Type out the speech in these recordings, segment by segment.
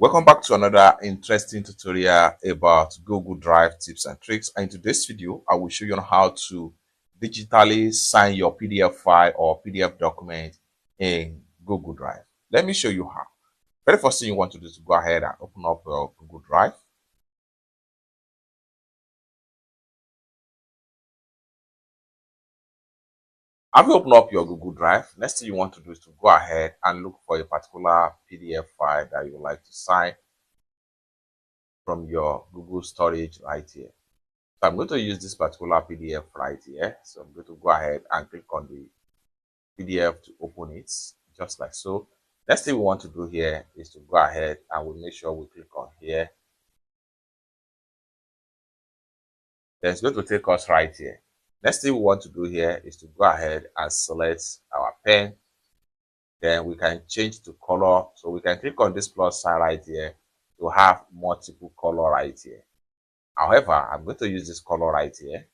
Welcome back to another interesting tutorial about Google Drive tips and tricks. And in today's video, I will show you on how to digitally sign your PDF file or PDF document in Google Drive. Let me show you how. Very first thing you want to do is to go ahead and open up your Google Drive. After you open up your Google Drive, next thing you want to do is to go ahead and look for a particular PDF file that you would like to sign from your Google storage right here. So I'm going to use this particular PDF right here. So I'm going to go ahead and click on the PDF to open it, just like so. Next thing we want to do here is to go ahead and we'll make sure we click on here. Then it's going to take us right here. Next thing we want to do here is to go ahead and select our pen. Then we can change to color. So we can click on this plus sign right here to have multiple color right here. However, I'm going to use this color right here.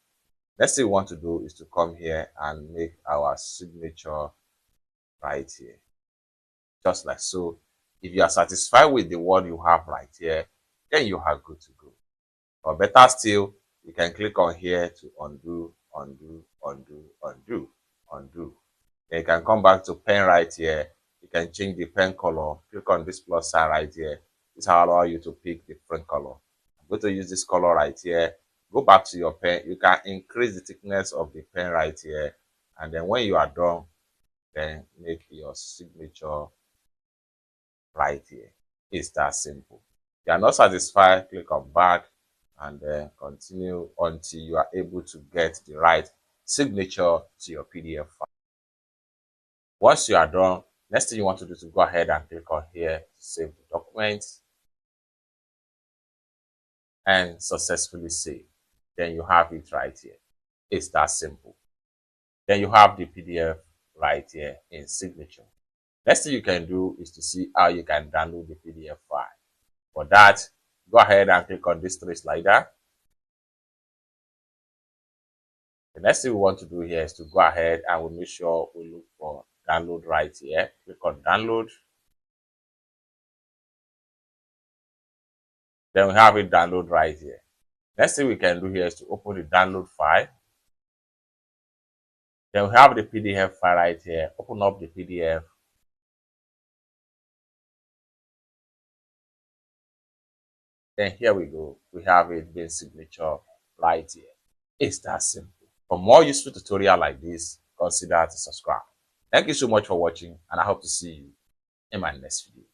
Next thing we want to do is to come here and make our signature right here, just like so. If you are satisfied with the one you have right here, then you are good to go. Or better still, you can click on here to undo. Then you can come back to pen right here. You can change the pen color. Click on this plus sign right here. This will allow you to pick different color. I'm going to use this color right here. Go back to your pen. You can increase the thickness of the pen right here. And then when you are done, then make your signature right here. It's that simple. If you are not satisfied, click on back and then continue until you are able to get the right signature to your PDF file. Once you are done, next thing you want to do is to go ahead and click on here to save the document and successfully save. Then you have it right here. It's that simple. Then you have the PDF right here in signature. Next thing you can do is to see how you can download the PDF file. For that, go ahead and click on this three slider. The next thing we want to do here is to go ahead and we'll make sure we look for download right here. Click on download. Then we have it download right here. Next thing we can do here is to open the download file. Then we have the PDF file right here. Open up the PDF. Then here we go. We have it being signature right here. It's that simple. For more useful tutorial like this, consider to subscribe. Thank you so much for watching and I hope to see you in my next video.